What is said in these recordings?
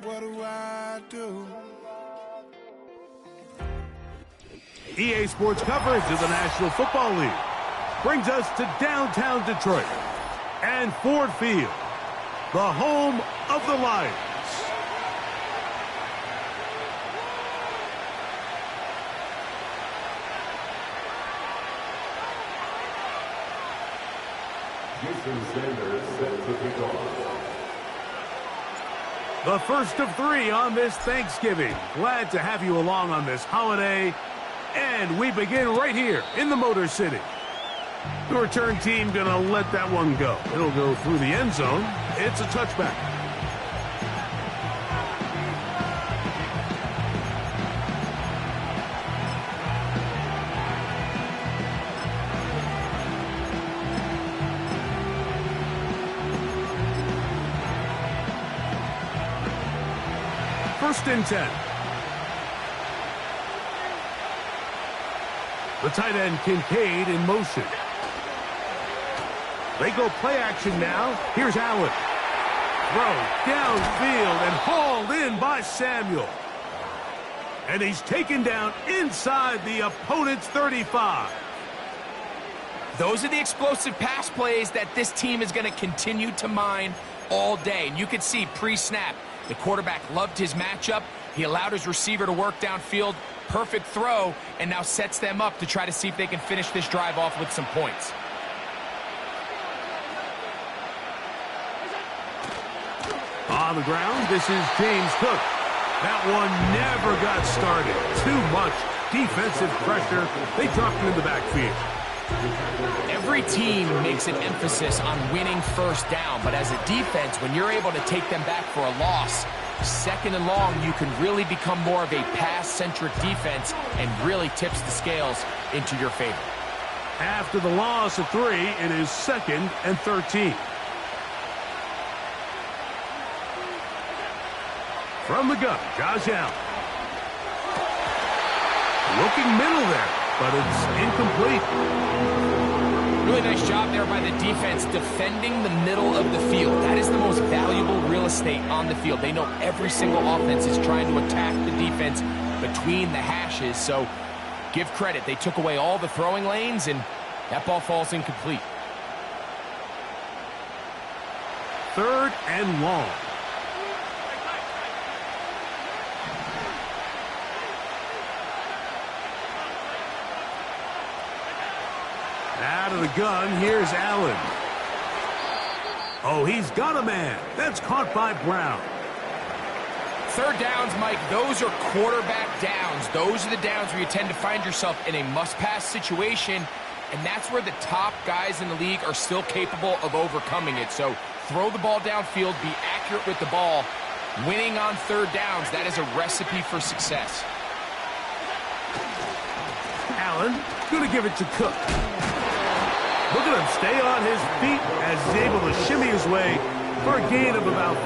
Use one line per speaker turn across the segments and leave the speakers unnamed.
what do I do?
EA Sports coverage of the National Football League brings us to downtown Detroit and Ford Field, the home of the Lions. The first of 3 on this Thanksgiving. Glad to have you along on this holiday. And we begin right here in the Motor City. The return team going to let that one go. It'll go through the end zone. It's a touchback. First and 10. The tight end Kincaid in motion. They go play action now. Here's Allen. Throw downfield and hauled in by Samuel. And he's taken down inside the opponent's 35.
Those are the explosive pass plays that this team is going to continue to mine all day. And you could see pre-snap, the quarterback loved his matchup. He allowed his receiver to work downfield. Perfect throw, and now sets them up to try to see if they can finish this drive off with some points.
On the ground, this is James Cook. That one never got started. Too much defensive pressure. They dropped him in the backfield.
Every team makes an emphasis on winning first down, but as a defense, when you're able to take them back for a loss, second and long, you can really become more of a pass-centric defense and really tips the scales into your favor.
After the loss of 3, it is 2nd and 13. From the gun, Josh Allen. Looking middle there, but it's incomplete.
Really nice job there by the defense defending the middle of the field. That is the most valuable real estate on the field. They know every single offense is trying to attack the defense between the hashes, so give credit. They took away all the throwing lanes, and that ball falls incomplete.
3rd and long. Out of the gun, here's Allen. Oh, he's got a man. That's caught by Brown.
3rd downs, Mike, those are quarterback downs. Those are the downs where you tend to find yourself in a must-pass situation, and that's where the top guys in the league are still capable of overcoming it. So throw the ball downfield, be accurate with the ball. Winning on 3rd downs, that is a recipe for success.
Allen going to give it to Cook. Look at him stay on his feet as he's able to shimmy his way for a gain of about 5.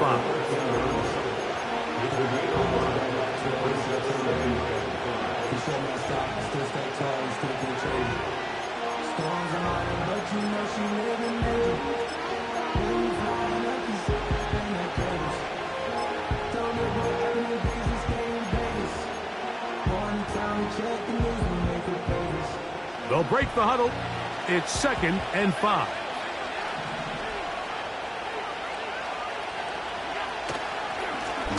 They'll break the huddle. It's 2nd and 5.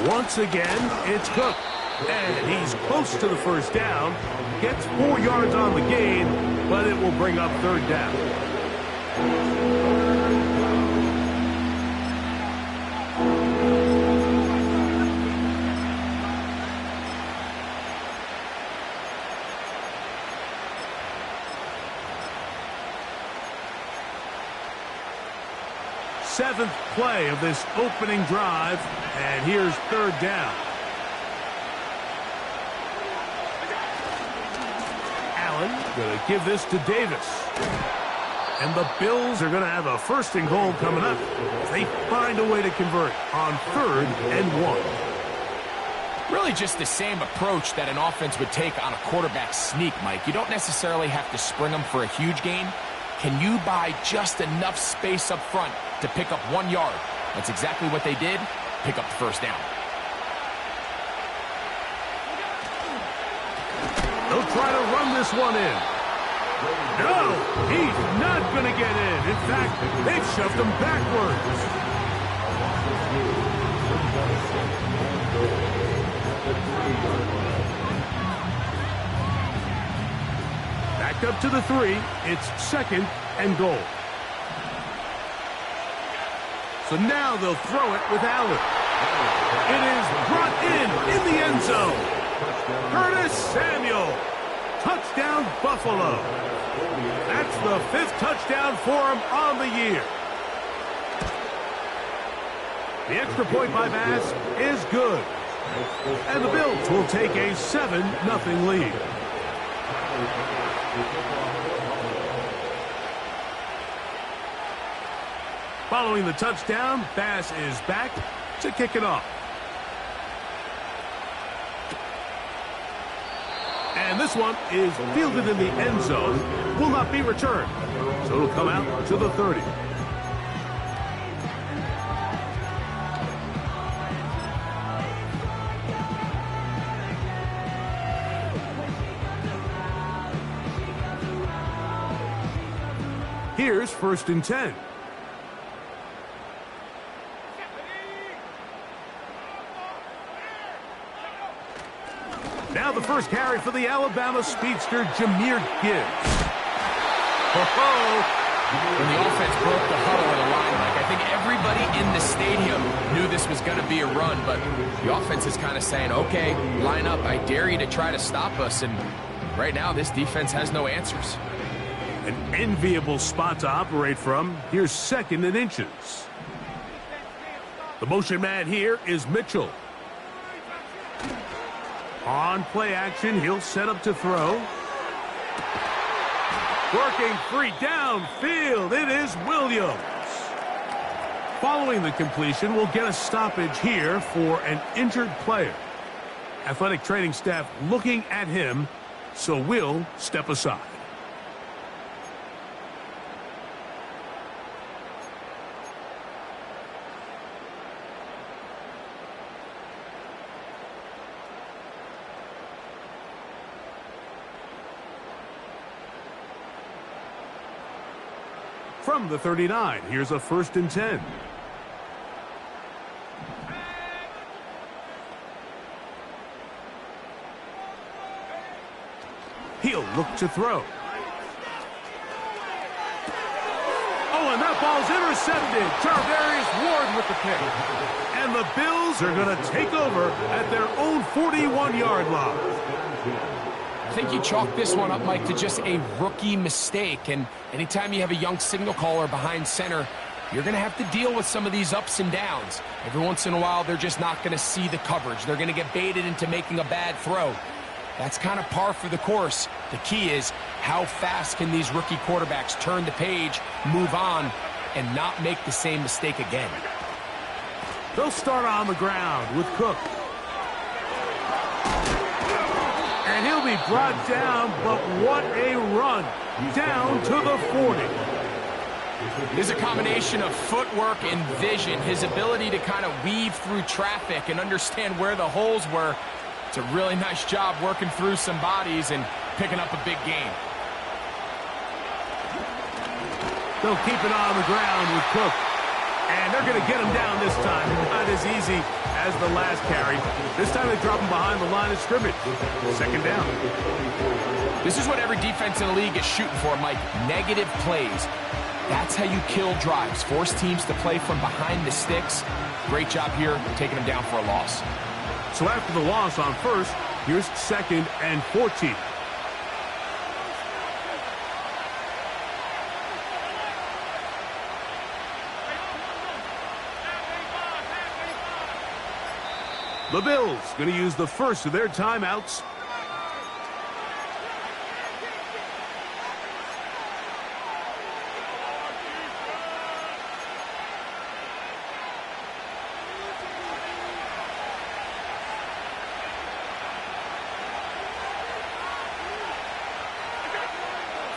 Once again, it's Cook. And he's close to the first down. Gets 4 yards on the gain, but it will bring up 3rd down. Seventh play of this opening drive, and here's 3rd down. Allen going to give this to Davis. And the Bills are going to have a 1st and goal coming up. They find a way to convert on 3rd and 1.
Really just the same approach that an offense would take on a quarterback sneak, Mike. You don't necessarily have to spring them for a huge gain. Can you buy just enough space up front to pick up 1 yard? That's exactly what they did. Pick up the 1st down.
They'll try to run this one in. No, he's not going to get in. In fact, they've shoved him backwards. Back up to the 3. It's 2nd and goal. So now they'll throw it with Allen. It is brought in the end zone. Curtis Samuel. Touchdown, Buffalo. That's the 5th touchdown for him on the year. The extra point by Bass is good. And the Bills will take a 7-0 lead. Following the touchdown, Bass is back to kick it off. And this one is fielded in the end zone. Will not be returned. So it'll come out to the 30. Here's 1st and 10. Now the first carry for the Alabama speedster, Jahmyr Gibbs.
When the offense broke the huddle at the line, I think everybody in the stadium knew this was going to be a run, but the offense is kind of saying, okay, line up, I dare you to try to stop us, and right now this defense has no answers.
An enviable spot to operate from. Here's 2nd and inches. The motion man here is Mitchell. On play action, he'll set up to throw. Working free downfield, it is Williams. Following the completion, we'll get a stoppage here for an injured player. Athletic training staff looking at him, so we'll step aside. From the 39, here's a 1st and 10. He'll look to throw. Oh, and that ball's intercepted. Charvarius Ward with the pick. And the Bills are going to take over at their own 41-yard line.
I think you chalk this one up, Mike, to just a rookie mistake. And anytime you have a young signal caller behind center, you're going to have to deal with some of these ups and downs. Every once in a while, they're just not going to see the coverage. They're going to get baited into making a bad throw. That's kind of par for the course. The key is how fast can these rookie quarterbacks turn the page, move on, and not make the same mistake again.
They'll start on the ground with Cook. And he'll be brought down, but what a run. Down to the 40.
There's a combination of footwork and vision, his ability to kind of weave through traffic and understand where the holes were. It's a really nice job working through some bodies and picking up a big gain.
They'll keep it on the ground with Cook. And they're going to get him down this time. Not as easy as the last carry. This time they drop him behind the line of scrimmage. 2nd down.
This is what every defense in the league is shooting for, Mike. Negative plays. That's how you kill drives. Force teams to play from behind the sticks. Great job here, taking them down for a loss.
So after the loss on 1st, here's 2nd and 14. The Bills going to use the first of their timeouts.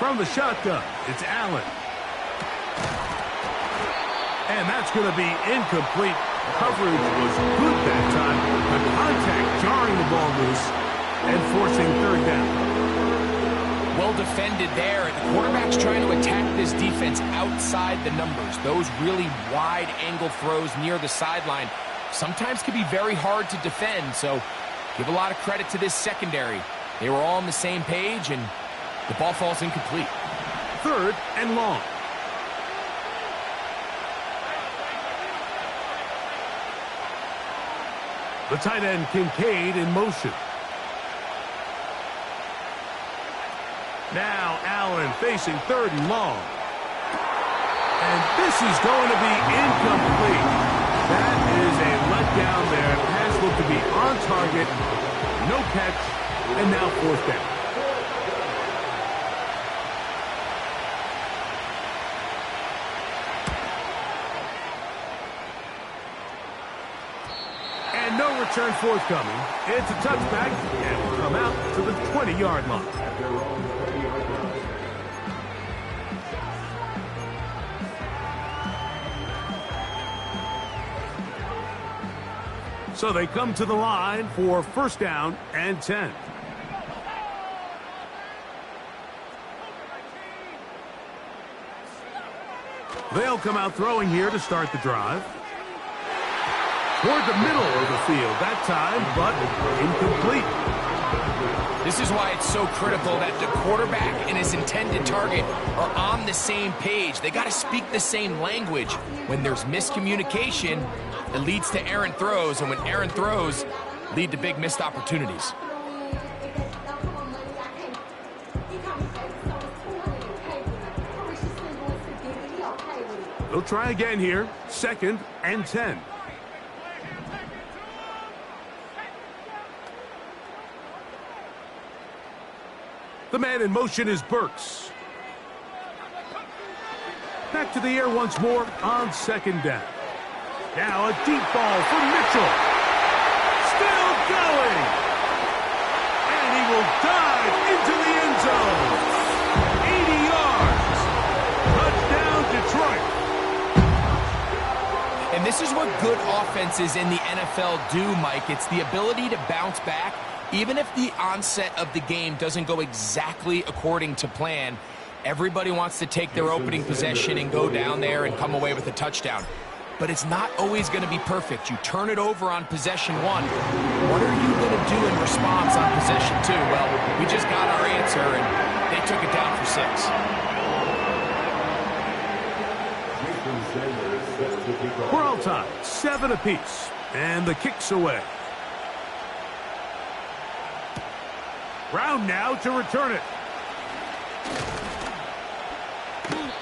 From the shotgun, it's Allen. And that's going to be incomplete. Coverage was good that time. The contact jarring the ball loose and forcing 3rd down.
Well defended there. The quarterback's trying to attack this defense outside the numbers. Those really wide angle throws near the sideline sometimes can be very hard to defend, so give a lot of credit to this secondary. They were all on the same page, and the ball falls incomplete.
3rd and long. The tight end Kincaid in motion. Now Allen facing 3rd and long. And this is going to be incomplete. That is a letdown there. The pass looked to be on target. No catch. And now 4th down. And no return forthcoming. It's a touchback, and will come out to the 20-yard line. So they come to the line for 1st down and 10. They'll come out throwing here to start the drive. Toward the middle of the field that time, but incomplete.
This is why it's so critical that the quarterback and his intended target are on the same page. They got to speak the same language. When there's miscommunication, it leads to errant throws, and when errant throws lead to big missed opportunities.
They'll try again here. 2nd and 10. The man in motion is Burks. Back to the air once more on 2nd down. Now a deep ball for Mitchell. Still going. And he will dive into the end zone. 80 yards. Touchdown, Detroit.
And this is what good offenses in the NFL do, Mike. It's the ability to bounce back. Even if the onset of the game doesn't go exactly according to plan, everybody wants to take their opening possession and go down there and come away with a touchdown. But it's not always going to be perfect. You turn it over on possession 1. What are you going to do in response on possession 2? Well, we just got our answer, and they took it down for 6.
We're all tied, 7 apiece, and the kick's away. Brown now to return it.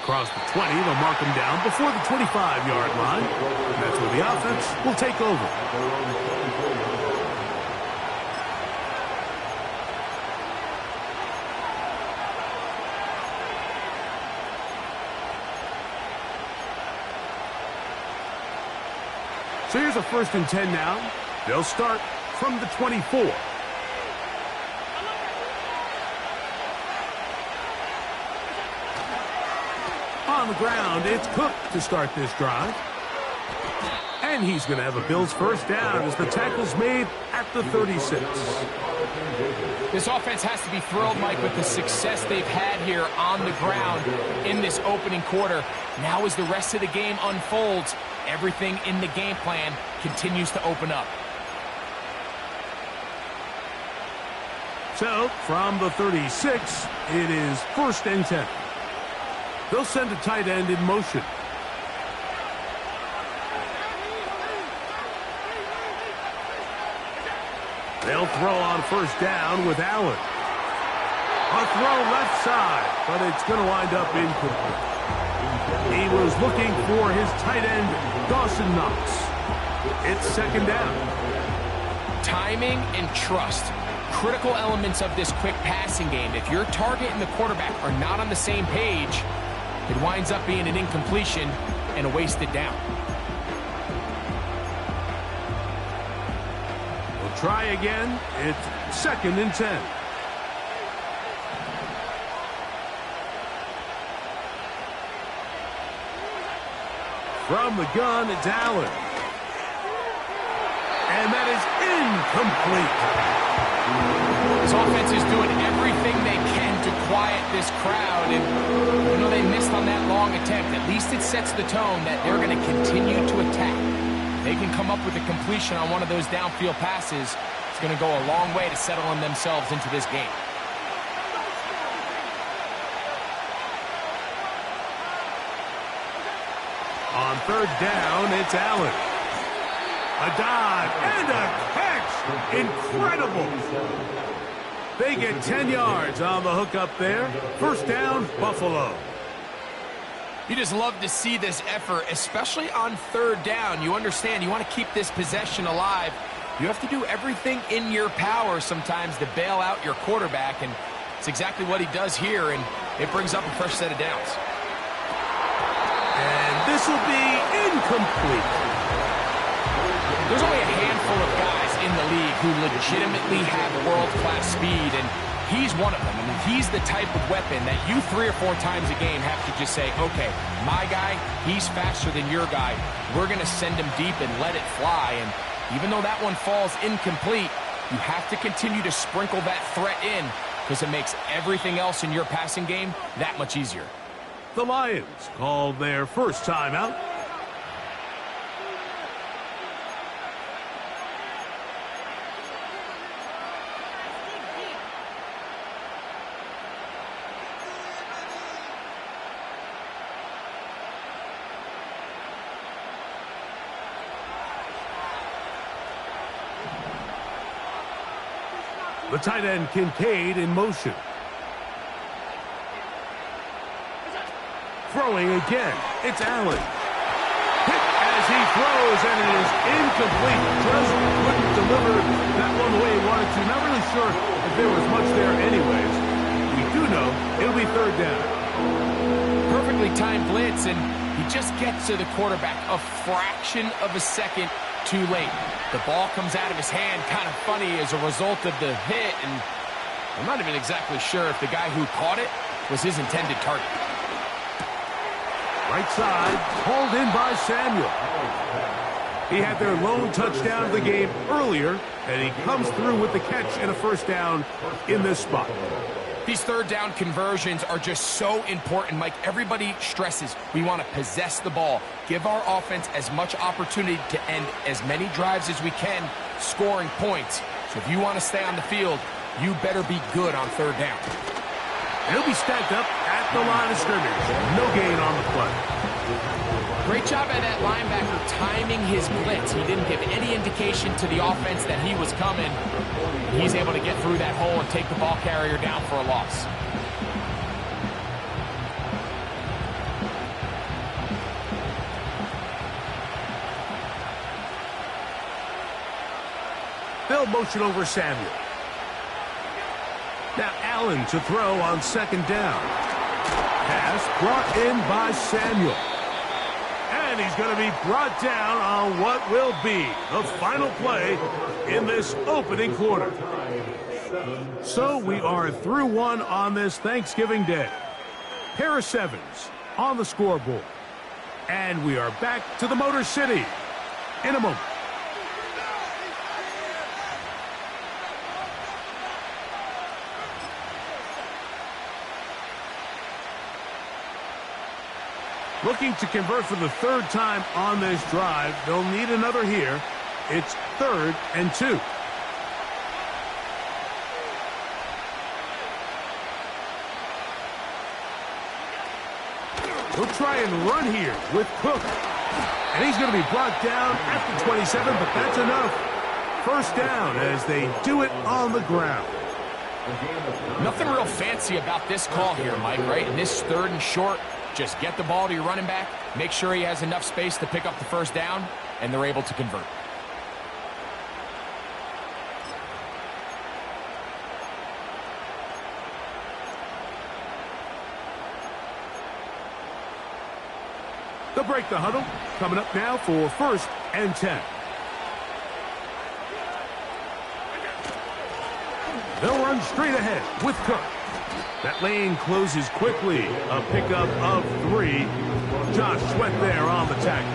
Across the 20, they'll mark him down before the 25-yard line. And that's where the offense will take over. So here's a 1st and 10 now. They'll start from the 24. On the ground, it's Cook to start this drive. And he's going to have a Bills 1st down as the tackle's made at the 36.
This offense has to be thrilled, Mike, with the success they've had here on the ground in this opening quarter. Now as the rest of the game unfolds, everything in the game plan continues to open up.
So, from the 36, it is 1st and 10. They'll send a tight end in motion. They'll throw on 1st down with Allen. A throw left side, but it's going to wind up incomplete. He was looking for his tight end, Dawson Knox. It's 2nd down.
Timing and trust. Critical elements of this quick passing game. If your target and the quarterback are not on the same page, it winds up being an incompletion and a wasted down.
We'll try again. It's 2nd and 10. From the gun, it's Allen. And that is incomplete.
This offense is doing everything they can to quiet this crowd, and even though they missed on that long attempt, at least it sets the tone that they're going to continue to attack. They can come up with a completion on one of those downfield passes. It's going to go a long way to settling themselves into this game.
On third down, it's Allen. A dive and a catch. Incredible. They get 10 yards on the hook up there. First down, Buffalo.
You just love to see this effort, especially on third down. You understand, you want to keep this possession alive. You have to do everything in your power sometimes to bail out your quarterback, and it's exactly what he does here, and it brings up a fresh set of downs.
And this will be incomplete.
There's only a handful of guys in the league who legitimately have world-class speed, and he's one of them. I mean, he's the type of weapon that you 3 or 4 times a game have to just say, okay, my guy, he's faster than your guy. We're going to send him deep and let it fly. And even though that one falls incomplete, you have to continue to sprinkle that threat in because it makes everything else in your passing game that much easier.
The Lions called their first timeout. The tight end Kincaid in motion. Throwing again. It's Allen. Hit as he throws, and it is incomplete. Just couldn't deliver that one the way he wanted to. Not really sure if there was much there anyways. We do know it'll be third down.
Perfectly timed blitz, and he just gets to the quarterback a fraction of a second too late. The ball comes out of his hand kind of funny as a result of the hit, and I'm not even exactly sure if the guy who caught it was his intended target.
Right side, hauled in by Samuel. He had their lone touchdown of the game earlier, and he comes through with the catch and a first down in this spot.
These third down conversions are just so important, Mike. Everybody stresses we want to possess the ball, give our offense as much opportunity to end as many drives as we can, scoring points. So if you want to stay on the field, you better be good on third down.
He'll be stacked up at the line of scrimmage. No gain on the play.
Great job by that linebacker timing his blitz. He didn't give any indication to the offense that he was coming. He's able to get through that hole and take the ball carrier down for a loss.
They'll motion over Samuel. Now Allen to throw on second down. Pass brought in by Samuel. And he's going to be brought down on what will be the final play in this opening quarter. So we are through one on this Thanksgiving Day. Pair of sevens on the scoreboard. And we are back to the Motor City in a moment. Looking to convert for the third time on this drive. They'll need another here. It's 3rd and 2. He'll try and run here with Cook. And he's going to be brought down at the 27, but that's enough. First down as they do it on the ground.
Nothing real fancy about this call here, Mike, right? In this 3rd and short, just get the ball to your running back, make sure he has enough space to pick up the first down, and they're able to convert.
They'll break the huddle. Coming up now for 1st and 10. They'll run straight ahead with Cook. That lane closes quickly. A pickup of 3. Josh Sweat there on the tackle.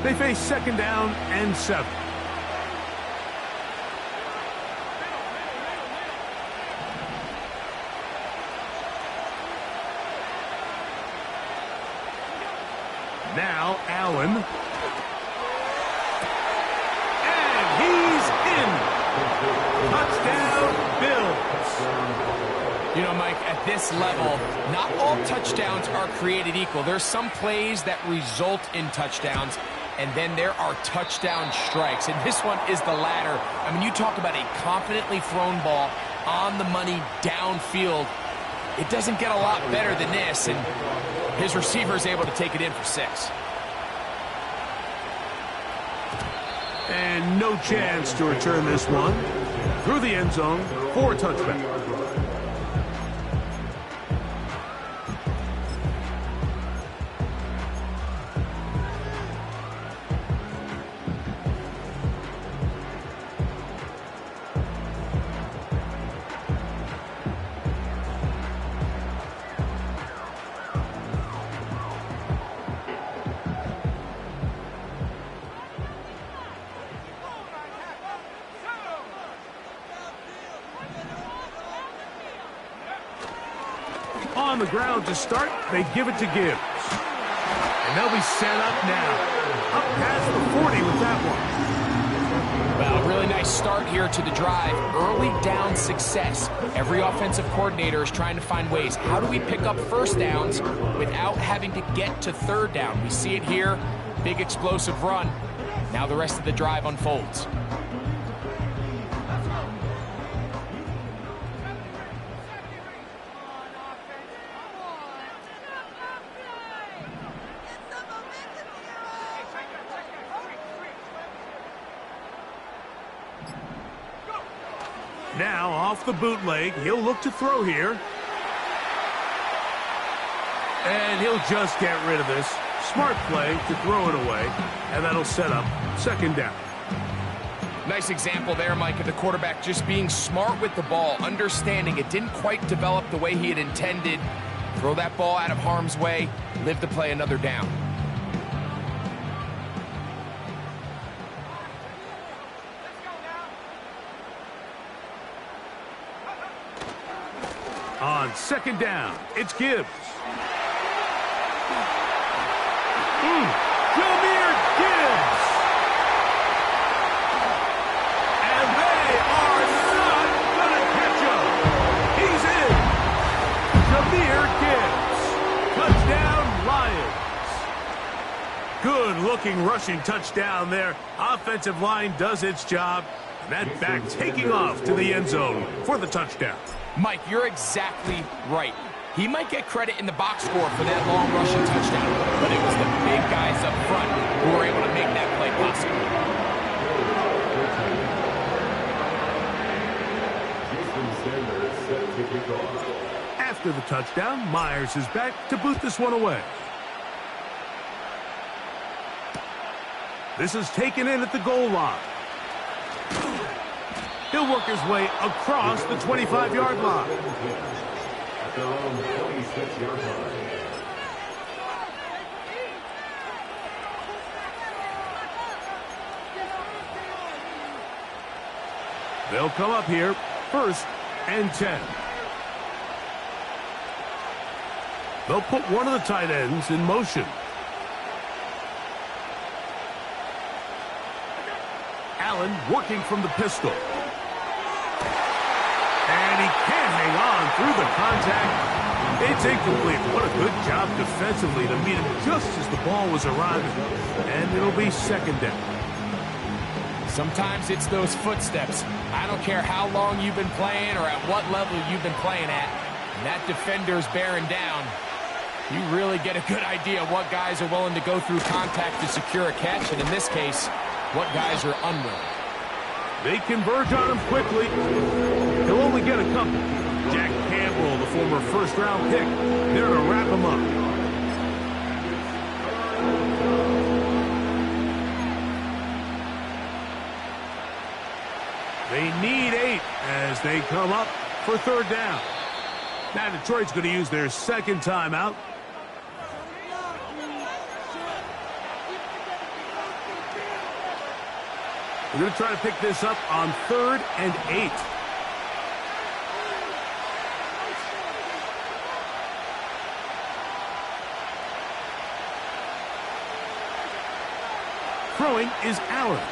They face second down and 7. Now Allen. And he's in. Touchdown, Bills.
You know, Mike, at this level, not all touchdowns are created equal. There's some plays that result in touchdowns, and then there are touchdown strikes. And this one is the latter. I mean, you talk about a confidently thrown ball on the money downfield. It doesn't get a lot better than this, and his receiver is able to take it in for 6.
And no chance to return this one. Through the end zone for a touchback. On the ground to start, they give it to Gibbs. And they'll be set up now. Up past the 40 with that one.
Well, really nice start here to the drive. Early down success. Every offensive coordinator is trying to find ways. How do we pick up first downs without having to get to third down? We see it here. Big explosive run. Now the rest of the drive unfolds.
Now off the bootleg, he'll look to throw here. And he'll just get rid of this. Smart play to throw it away. And that'll set up second down.
Nice example there, Mike, of the quarterback just being smart with the ball, understanding it didn't quite develop the way he had intended. Throw that ball out of harm's way, live to play another down.
On second down, it's Gibbs. Jahmyr Gibbs. And they are not going to catch him. He's in. Jahmyr Gibbs. Touchdown, Lions. Good-looking rushing touchdown there. Offensive line does its job. And that back taking off to the end zone for the touchdown.
Mike, you're exactly right. He might get credit in the box score for that long rushing touchdown, but it was the big guys up front who were able to make that play possible.
After the touchdown, Myers is back to boot this one away. This is taken in at the goal line. He'll work his way across the 25-yard line. They'll come up here, 1st and 10. They'll put one of the tight ends in motion. Allen working from the pistol. And he can't hang on through the contact. It's incomplete. What a good job defensively to meet him just as the ball was arriving. And it'll be second down.
Sometimes it's those footsteps. I don't care how long you've been playing or at what level you've been playing at. And that defender's bearing down. You really get a good idea of what guys are willing to go through contact to secure a catch. And in this case, what guys are unwilling.
They converge on him quickly. He'll only get a couple. Jack Campbell, the former first-round pick, there to wrap him up. They need 8 as they come up for third down. Now Detroit's going to use their second timeout. We're going to try to pick this up on 3rd and 8. Throwing is Allen.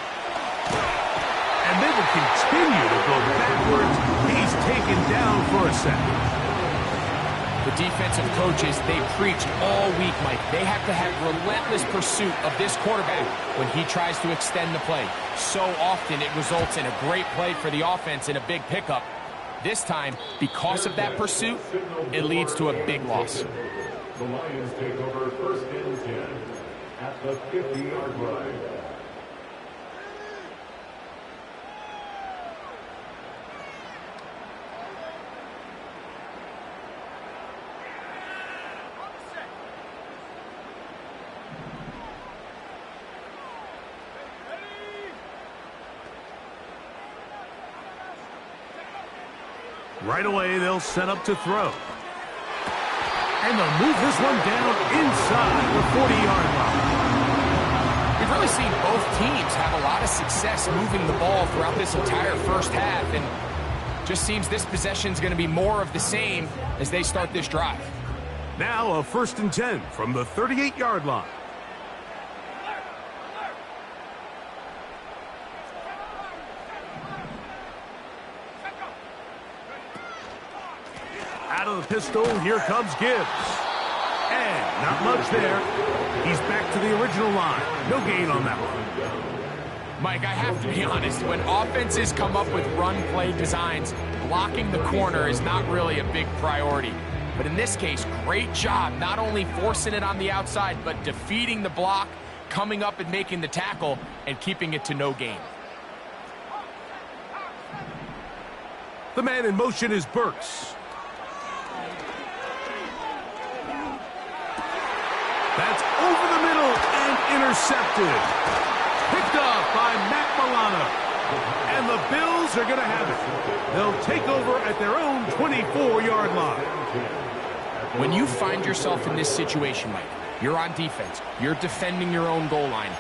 And they will continue to go backwards. He's taken down for a second.
The defensive coaches, they preach all week, Mike. They have to have relentless pursuit of this quarterback when he tries to extend the play. So often it results in a great play for the offense and a big pickup. This time, because of that pursuit, it leads to a big loss.
The Lions take over 1st and 10 at the 50-yard line.
Right away, they'll set up to throw. And they'll move this one down inside the 40-yard line.
We've really seen both teams have a lot of success moving the ball throughout this entire first half, and just seems this possession is going to be more of the same as they start this drive.
Now a 1st and 10 from the 38-yard line. Out of the pistol, here comes Gibbs. And not much there. He's back to the original line. No gain on that one.
Mike, I have to be honest, when offenses come up with run-play designs, blocking the corner is not really a big priority. But in this case, great job not only forcing it on the outside, but defeating the block, coming up and making the tackle, and keeping it to no gain.
The man in motion is Burks. That's over the middle and intercepted. Picked up by Matt Milano. And the Bills are going to have it. They'll take over at their own 24-yard line.
When you find yourself in this situation, Mike, you're on defense, you're defending your own goal line,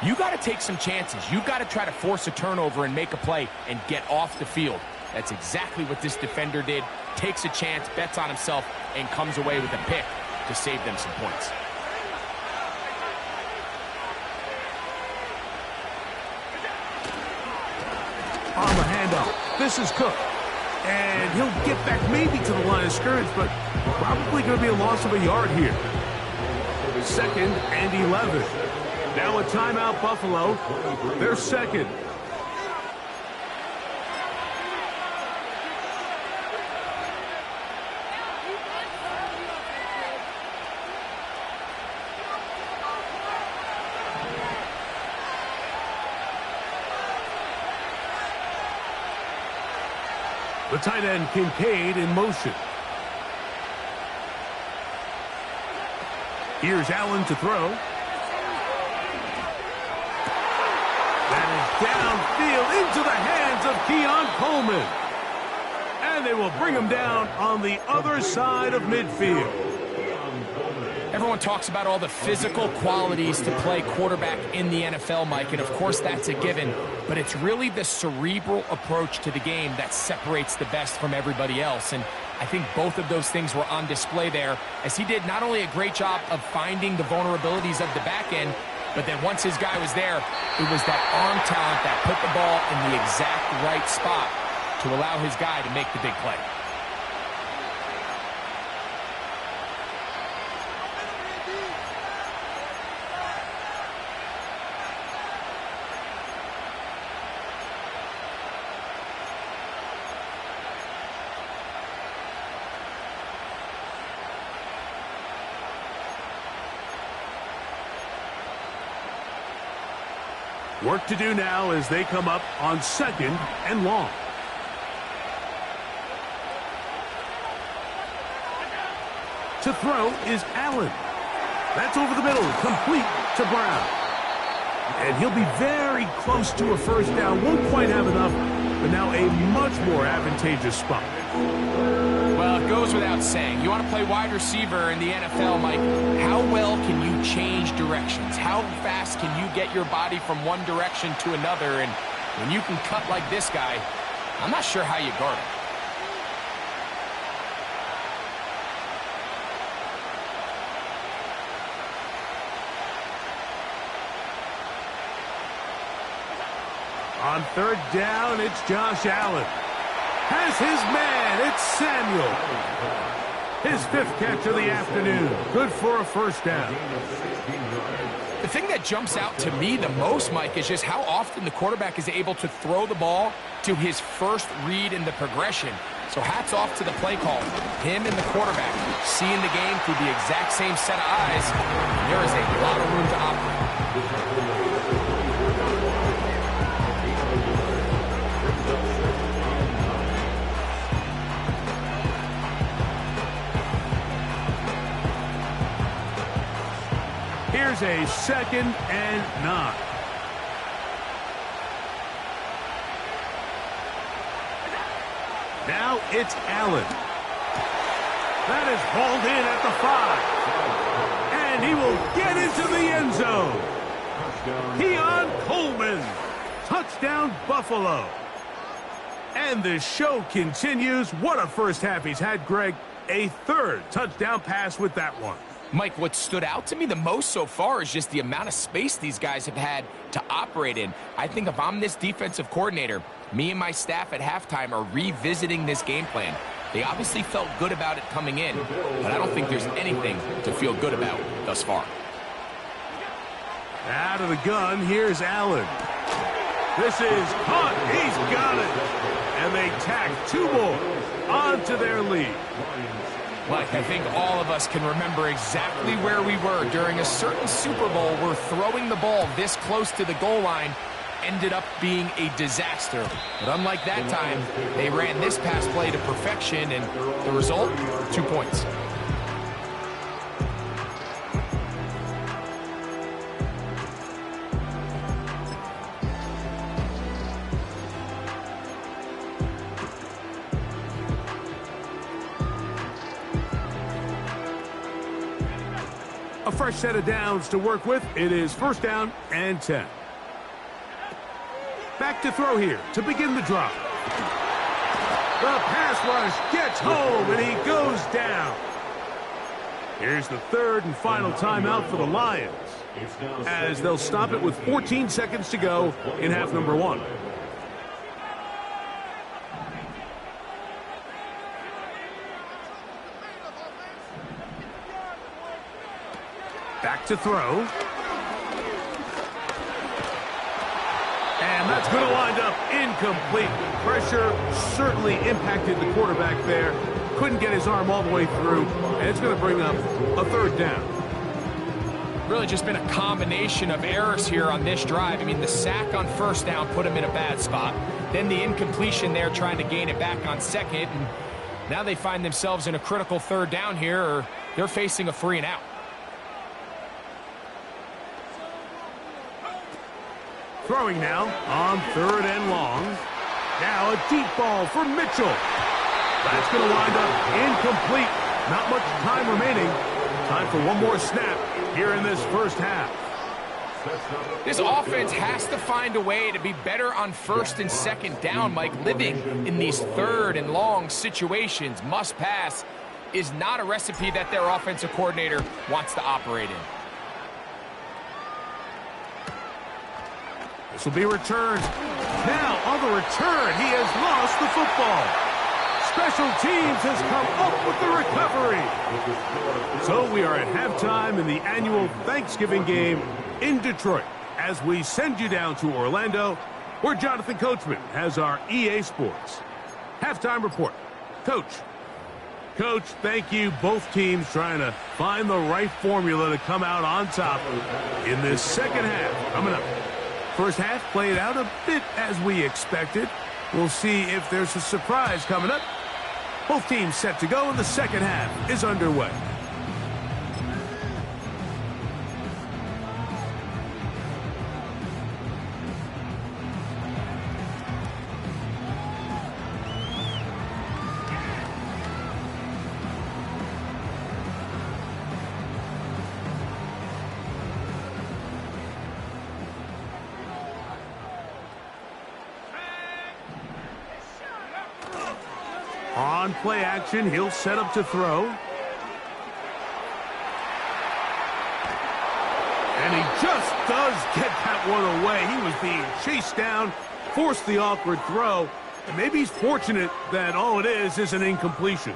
you got to take some chances. You got to try to force a turnover and make a play and get off the field. That's exactly what this defender did. Takes a chance, bets on himself, and comes away with a pick to save them some points.
On the handoff, this is Cook. And he'll get back maybe to the line of scrimmage, but probably going to be a loss of a yard here. 2nd and 11. Now a timeout, Buffalo. They're second. The tight end, Kincaid, in motion. Here's Allen to throw. That is downfield into the hands of Keon Coleman. And they will bring him down on the other side of midfield.
Everyone talks about all the physical qualities to play quarterback in the NFL, Mike, and of course that's a given, but it's really the cerebral approach to the game that separates the best from everybody else, and I think both of those things were on display there, as he did not only a great job of finding the vulnerabilities of the back end, but then once his guy was there, it was that arm talent that put the ball in the exact right spot to allow his guy to make the big play.
Work to do now as they come up on 2nd and long. To throw is Allen. That's over the middle, complete to Brown. And he'll be very close to a first down. Won't quite have enough, but now a much more advantageous spot.
Well, it goes without saying. You want to play wide receiver in the NFL, Mike. How well can you change directions? How fast can you get your body from one direction to another? And when you can cut like this guy, I'm not sure how you guard him.
On third down, it's Josh Allen. Has his man, it's Samuel. His 5th catch of the afternoon. Good for a first down.
The thing that jumps out to me the most, Mike, is just how often the quarterback is able to throw the ball to his first read in the progression. So hats off to the play call. Him and the quarterback seeing the game through the exact same set of eyes. There is a lot of room to operate.
Here's a 2nd and 9. Now it's Allen. That is hauled in at the 5. And he will get into the end zone. Keon Coleman. Touchdown, Buffalo. And the show continues. What a first half he's had, Greg. A 3rd touchdown pass with that one.
Mike, what stood out to me the most so far is just the amount of space these guys have had to operate in. I think if I'm this defensive coordinator, me and my staff at halftime are revisiting this game plan. They obviously felt good about it coming in, but I don't think there's anything to feel good about thus far.
Out of the gun, here's Allen. This is caught. He's got it. And they tack 2 more onto their lead.
Mike, I think all of us can remember exactly where we were during a certain Super Bowl where throwing the ball this close to the goal line ended up being a disaster. But unlike that time, they ran this pass play to perfection, and the result, 2 points.
A fresh set of downs to work with. It is 1st down and 10. Back to throw here to begin the drive. The pass rush gets home, and he goes down. Here's the 3rd and final timeout for the Lions, as they'll stop it with 14 seconds to go in half number 1. Back to throw. And that's going to wind up incomplete. Pressure certainly impacted the quarterback there. Couldn't get his arm all the way through, and it's going to bring up a 3rd down.
Really just been a combination of errors here on this drive. I mean, the sack on 1st down put him in a bad spot. Then the incompletion there trying to gain it back on 2nd. And now they find themselves in a critical 3rd down here, or they're facing a 3 and out.
Throwing now on 3rd and long. Now a deep ball for Mitchell. That's going to wind up incomplete. Not much time remaining. Time for one more snap here in this first half.
This offense has to find a way to be better on 1st and 2nd down, Mike. Living in these 3rd and long situations, must pass, is not a recipe that their offensive coordinator wants to operate in.
This will be returned. Now, on the return, he has lost the football. Special teams has come up with the recovery. So we are at halftime in the annual Thanksgiving game in Detroit, as we send you down to Orlando, where Jonathan Coachman has our EA Sports halftime report. Coach, thank you. Both teams trying to find the right formula to come out on top in this second half. Coming up. First half played out a bit as we expected. We'll see if there's a surprise coming up. Both teams set to go, and the second half is underway. On play action, he'll set up to throw. And he just does get that one away. He was being chased down, forced the awkward throw. And maybe he's fortunate that all it is an incompletion.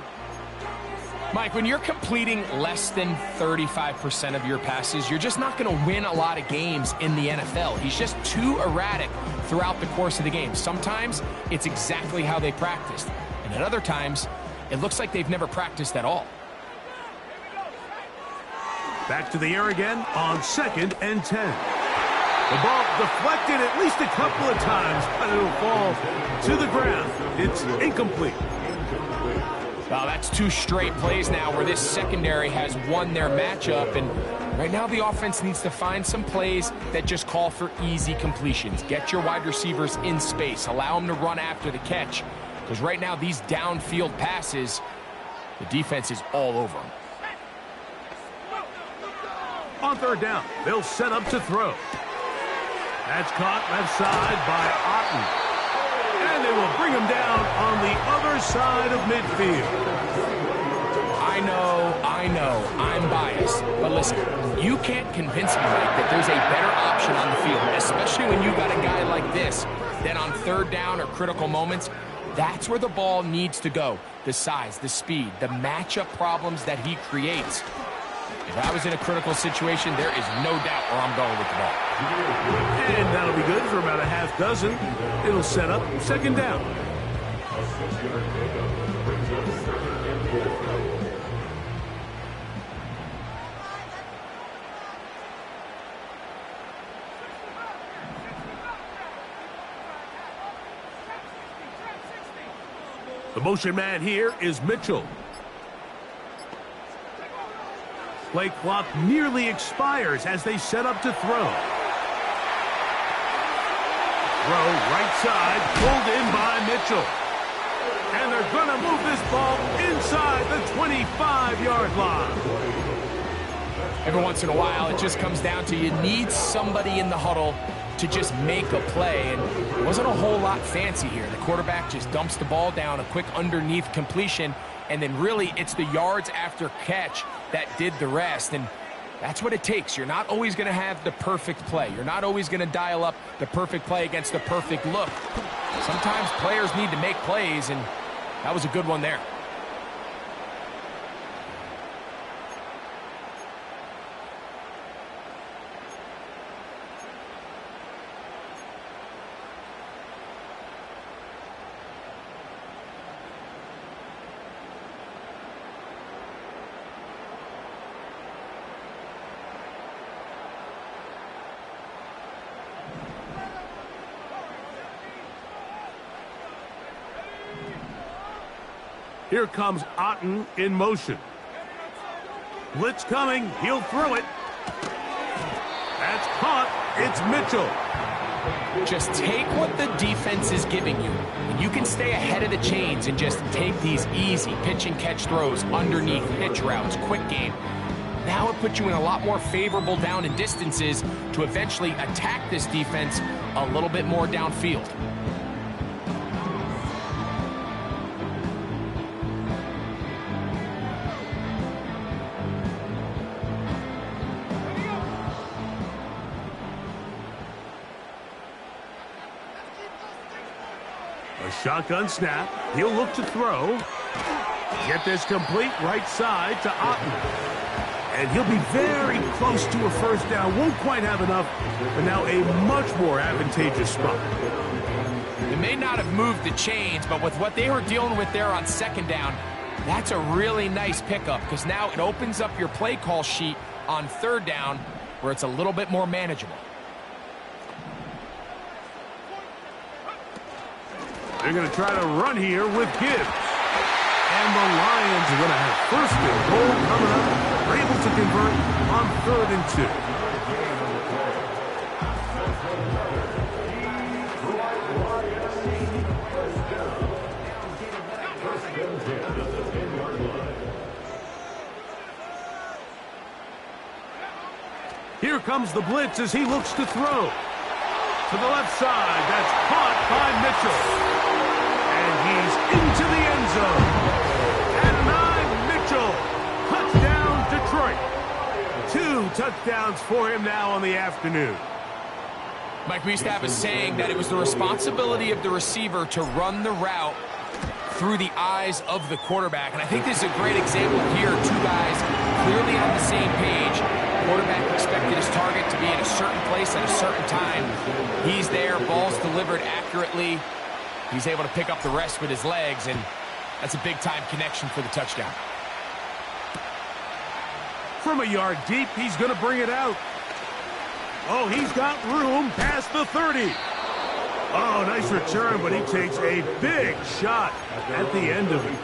Mike, when you're completing less than 35% of your passes, you're just not going to win a lot of games in the NFL. He's just too erratic throughout the course of the game. Sometimes it's exactly how they practiced. And at other times, it looks like they've never practiced at all.
Back to the air again on 2nd and 10. The ball deflected at least a couple of times, but it'll fall to the ground. It's incomplete.
Well, that's 2 straight plays now where this secondary has won their matchup. And right now the offense needs to find some plays that just call for easy completions. Get your wide receivers in space. Allow them to run after the catch. Because right now these downfield passes, the defense is all over them.
On 3rd down, they'll set up to throw. That's caught left side by Otten. And they will bring him down on the other side of midfield.
I know, I'm biased. But listen, you can't convince me, Mike, that there's a better option on the field, especially when you got a guy like this, that on 3rd down or critical moments, that's where the ball needs to go. The size, the speed, the matchup problems that he creates. If I was in a critical situation, there is no doubt where I'm going with the ball.
And that'll be good for about a half dozen. It'll set up 2nd down. The motion man here is Mitchell. Play clock nearly expires as they set up to throw. Throw right side, pulled in by Mitchell. And they're going to move this ball inside the 25-yard line.
Every once in a while, it just comes down to you need somebody in the huddle to just make a play. And it wasn't a whole lot fancy here. The quarterback just dumps the ball down, a quick underneath completion, and then really it's the yards after catch that did the rest. And that's what it takes. You're not always going to have the perfect play. You're not always going to dial up the perfect play against the perfect look. Sometimes players need to make plays, and that was a good one there.
Here comes Otten in motion. Blitz coming. He'll throw it. That's caught. It's Mitchell.
Just take what the defense is giving you. And you can stay ahead of the chains and just take these easy pitch and catch throws, underneath hitch routes, quick game. Now it puts you in a lot more favorable down and distances to eventually attack this defense a little bit more downfield.
Shotgun snap. He'll look to throw. Get this complete right side to Otten. And he'll be very close to a 1st down. Won't quite have enough, but now a much more advantageous spot.
They may not have moved the chains, but with what they were dealing with there on 2nd down, that's a really nice pickup because now it opens up your play call sheet on 3rd down where it's a little bit more manageable.
They're going to try to run here with Gibbs. And the Lions are going to have 1st and goal coming up. They're able to convert on 3rd and 2. Here comes the blitz as he looks to throw. To the left side, that's caught by Mitchell. And he's into the end zone. Adonai Mitchell, touchdown Detroit. 2 touchdowns for him now on the afternoon.
Mike, we used to have a saying that it was the responsibility of the receiver to run the route through the eyes of the quarterback. And I think this is a great example here. 2 guys clearly on the same page. Quarterback expected his target to be in a certain place at a certain time. He's there, ball's delivered accurately. He's able to pick up the rest with his legs, and that's a big-time connection for the touchdown.
From a yard deep, he's going to bring it out. Oh, he's got room past the 30. Oh, nice return, but he takes a big shot at the end of it.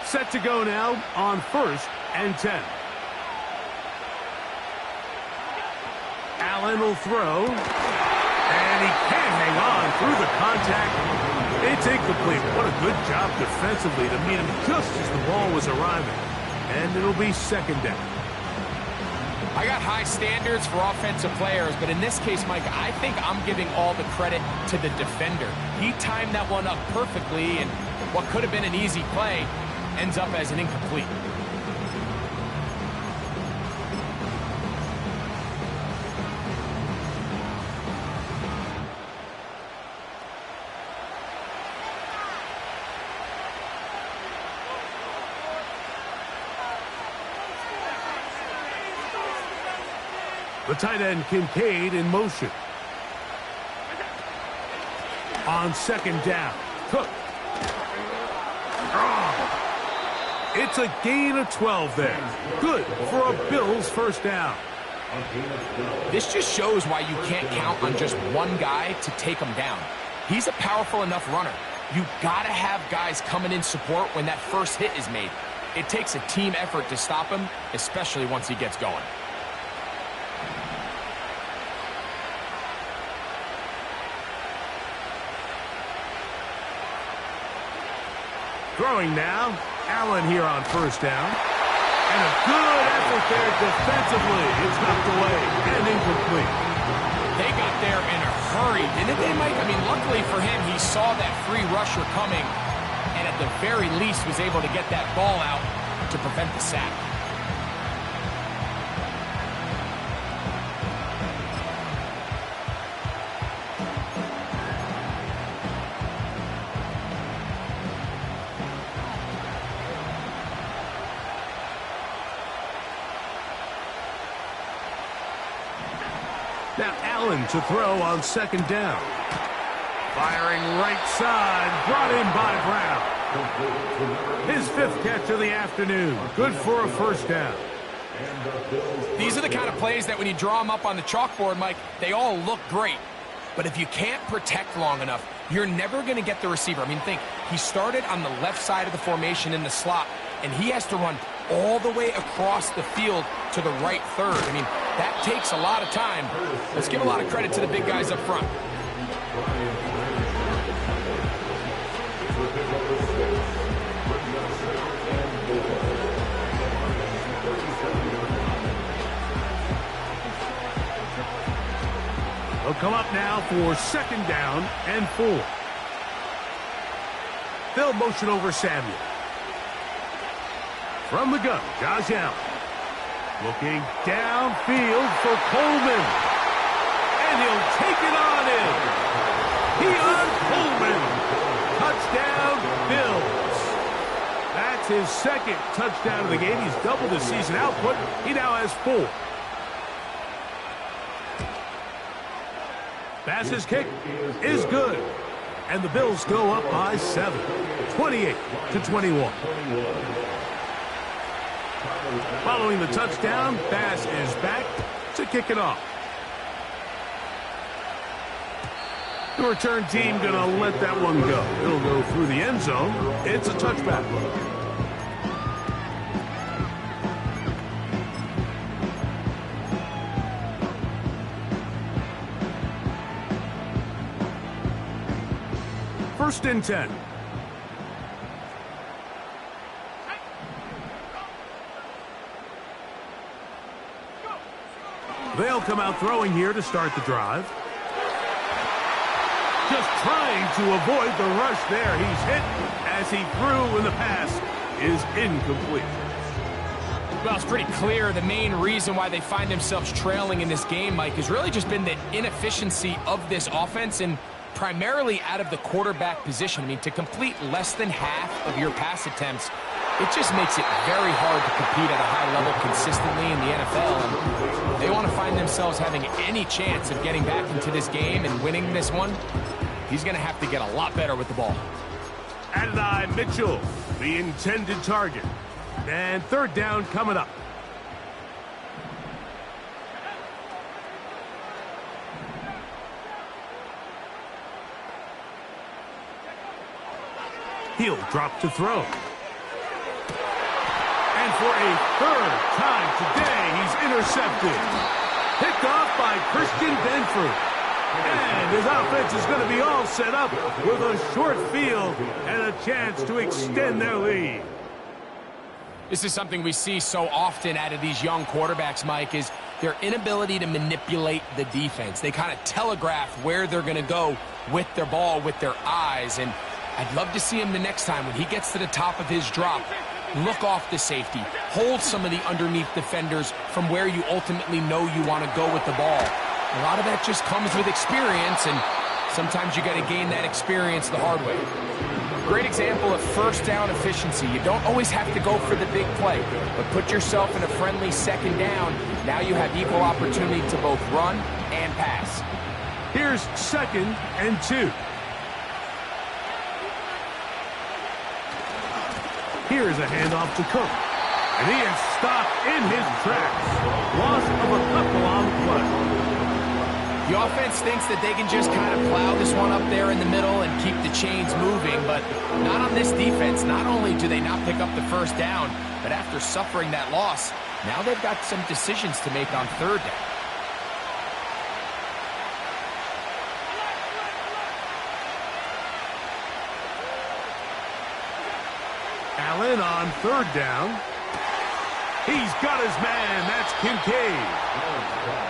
Set to go now on 1st and 10. Allen will throw, and he can hang on through the contact. It's incomplete. What a good job defensively to meet him just as the ball was arriving. And it'll be 2nd down.
I got high standards for offensive players, but in this case, Mike, I think I'm giving all the credit to the defender. He timed that one up perfectly, and what could have been an easy play ends up as an incomplete.
The tight end Kincaid in motion. On 2nd down, Cook. It's a gain of 12 there. Good for a Bills 1st down.
This just shows why you can't count on just one guy to take him down. He's a powerful enough runner. You gotta have guys coming in support when that first hit is made. It takes a team effort to stop him, especially once he gets going.
Throwing now, Allen here on 1st down. And a good effort there defensively. It's knocked away and incomplete.
They got there in a hurry, didn't they, Mike? I mean, luckily for him, he saw that free rusher coming, and at the very least was able to get that ball out to prevent the sack.
Now Allen to throw on 2nd down. Firing right side, brought in by Brown. His 5th catch of the afternoon. Good for a 1st down.
These are the kind of plays that when you draw them up on the chalkboard, Mike, they all look great. But if you can't protect long enough, you're never going to get the receiver. I mean, think, he started on the left side of the formation in the slot, and he has to run all the way across the field to the right 3rd. I mean, that takes a lot of time. Let's give a lot of credit to the big guys up front.
They'll come up now for 2nd down and 4. They'll motion over Samuel. From the gun, Josh Allen. Looking downfield for Coleman. And he'll take it on in. Keon Coleman. Touchdown, Bills. That's his 2nd touchdown of the game. He's doubled his season output. He now has 4. Pass's kick is good. And the Bills go up by 7. 28-21. Following the touchdown, Bass is back to kick it off. The return team going to let that one go. It'll go through the end zone. It's a touchback. first and 10. They'll come out throwing here to start the drive. Just trying to avoid the rush there. He's hit as he threw when the pass is incomplete.
Well, it's pretty clear the main reason why they find themselves trailing in this game, Mike, has really just been the inefficiency of this offense and primarily out of the quarterback position. I mean, to complete less than half of your pass attempts, it just makes it very hard to compete at a high level consistently in the NFL. And they want to find themselves having any chance of getting back into this game and winning this one. He's going to have to get a lot better with the ball.
Adonai Mitchell, the intended target. And third down coming up. He'll drop to throw. And for a third time today, he's intercepted. Picked off by Christian Benford. And his offense is going to be all set up with a short field and a chance to extend their lead.
This is something we see so often out of these young quarterbacks, Mike, is their inability to manipulate the defense. They kind of telegraph where they're going to go with their ball, with their eyes. And I'd love to see him the next time when he gets to the top of his drop, look off the safety, hold some of the underneath defenders from where you ultimately know you want to go with the ball. A lot of that just comes with experience, and sometimes you got to gain that experience the hard way. Great example of first down efficiency. You don't always have to go for the big play, but put yourself in a friendly second down. Now you have equal opportunity to both run and pass.
Here's 2nd and 2. Here's a handoff to Cook. And he is stopped in his tracks. Loss of a couple on the play.
The offense thinks that they can just kind of plow this one up there in the middle and keep the chains moving, but not on this defense. Not only do they not pick up the first down, but after suffering that loss, now they've got some decisions to make on third down.
Allen on third down. He's got his man. That's Kincaid.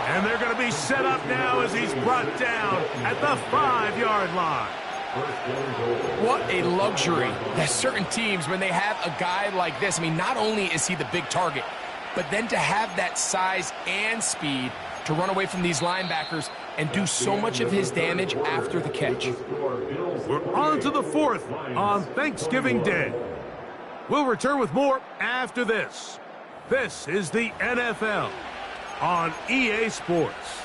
And they're going to be set up now as he's brought down at the 5-yard line.
What a luxury that certain teams, when they have a guy like this, I mean, not only is he the big target, but then to have that size and speed to run away from these linebackers and do so much of his damage after the catch.
We're on to the 4th on Thanksgiving Day. We'll return with more after this. This is the NFL on EA Sports.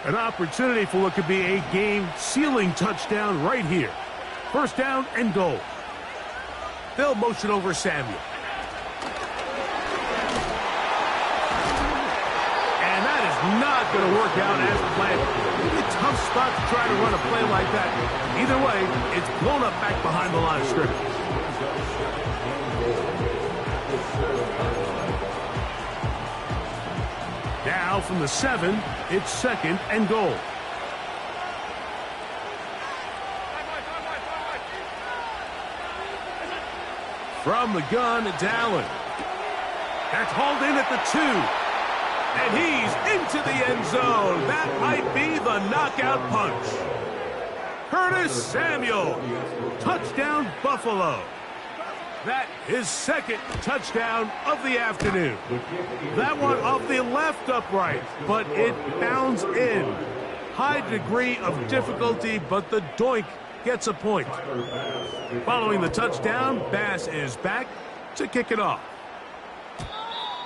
An opportunity for what could be a game-sealing touchdown right here. First down and goal. They'll motion over Samuel. Not going to work out as planned. It's a tough spot to try to run a play like that. Either way, it's blown up back behind the line of scrimmage. Now from the 7, it's 2nd and goal. From the gun, it's Allen. That's hauled in at the 2. And he's into the end zone. That might be the knockout punch. Curtis Samuel. Touchdown, Buffalo. That is 2nd touchdown of the afternoon. That one off the left upright, but it bounds in. High degree of difficulty, but the doink gets a point. Following the touchdown, Bass is back to kick it off.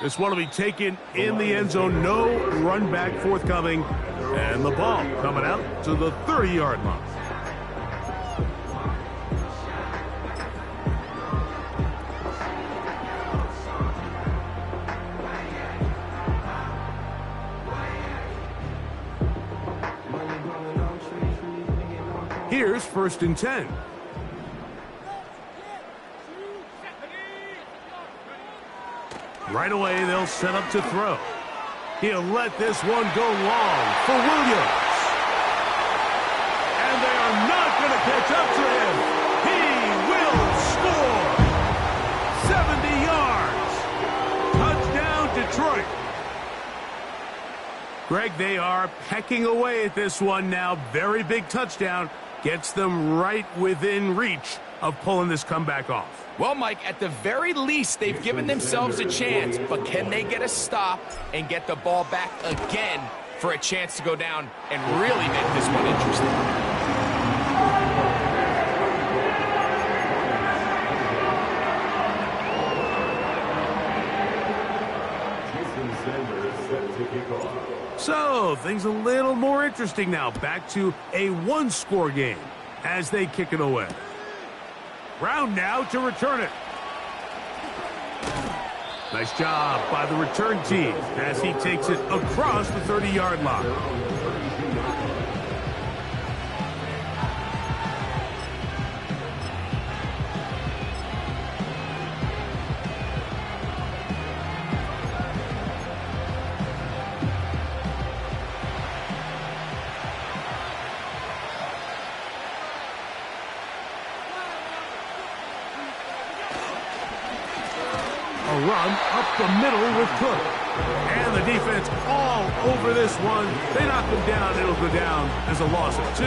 This one will be taken in the end zone. No run back forthcoming. And the ball coming out to the 30-yard line. Here's 1st and 10. Right away, they'll set up to throw. He'll let this one go long for Williams. And they are not going to catch up to him. He will score. 70 yards. Touchdown, Detroit. Greg, they are pecking away at this one now. Very big touchdown. Gets them right within reach of pulling this comeback off.
Well, Mike, at the very least, they've given themselves a chance, but can they get a stop and get the ball back again for a chance to go down and really make this one interesting?
So, things a little more interesting now. Back to a one-score game as they kick it away. Brown now to return it. Nice job by the return team as he takes it across the 30-yard line. A run up the middle with Cook. And the defense all over this one. They knock him down. It'll go down as a loss of 2.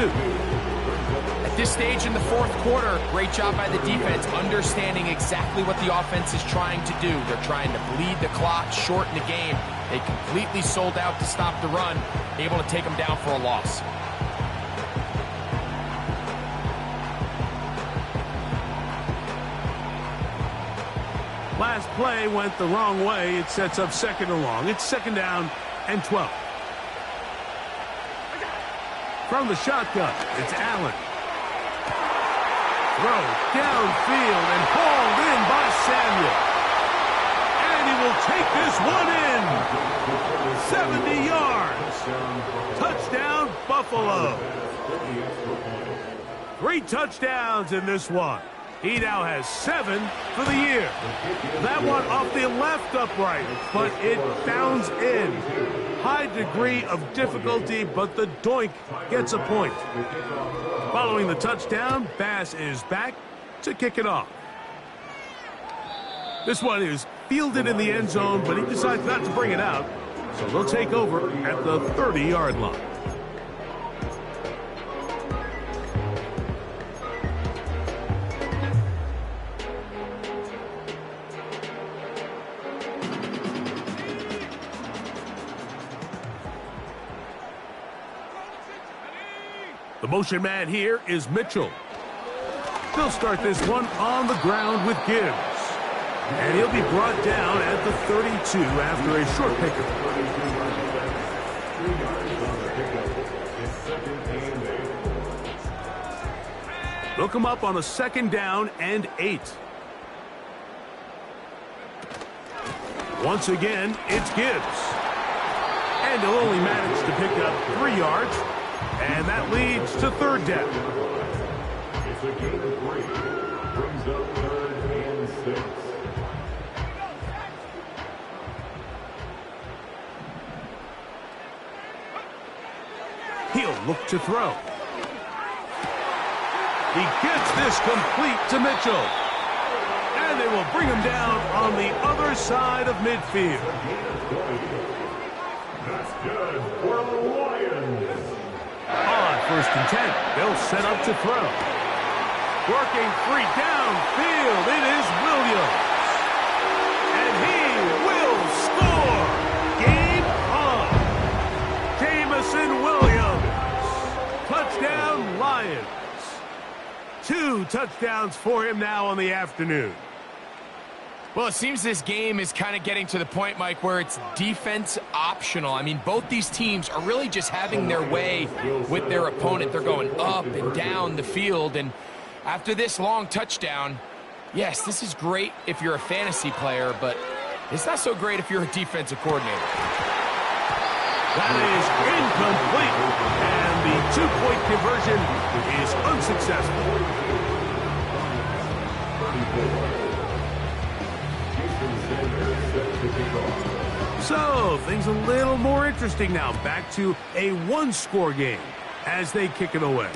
At this stage in the fourth quarter, great job by the defense understanding exactly what the offense is trying to do. They're trying to bleed the clock, shorten the game. They completely sold out to stop the run, able to take them down for a loss.
Last play went the wrong way. It sets up second and long. It's second down and 12. From the shotgun, it's Allen. Throw downfield and hauled in by Samuel. And he will take this one in. 70 yards. Touchdown, Buffalo. 3 touchdowns in this one. He now has 7 for the year. That one off the left upright, but it bounds in. High degree of difficulty, but the doink gets a point. Following the touchdown, Bass is back to kick it off. This one is fielded in the end zone, but he decides not to bring it out. So they'll take over at the 30-yard line. The motion man here is Mitchell. They'll start this one on the ground with Gibbs. And he'll be brought down at the 32 after a short pickup. They'll come up on a second down and 8. Once again, it's Gibbs. And he'll only manage to pick up 3 yards. And that leads to third down.
It's a gain of 3. Brings up 3rd and 6.
He'll look to throw. He gets this complete to Mitchell. And they will bring him down on the other side of midfield.
That's good for the Lions.
On 1st and 10, they'll set up to throw. Working free downfield, it is Williams. And he will score. Game on. Jameson Williams. Touchdown, Lions. 2 touchdowns for him now on the afternoon.
Well, it seems this game is kind of getting to the point, Mike, where it's defense optional. I mean, both these teams are really just having their way with their opponent. They're going up and down the field. And after this long touchdown, yes, this is great if you're a fantasy player, but it's not so great if you're a defensive coordinator.
That is incomplete. And the 2-point conversion is unsuccessful. So, things a little more interesting now. Back to a one-score game as they kick it away.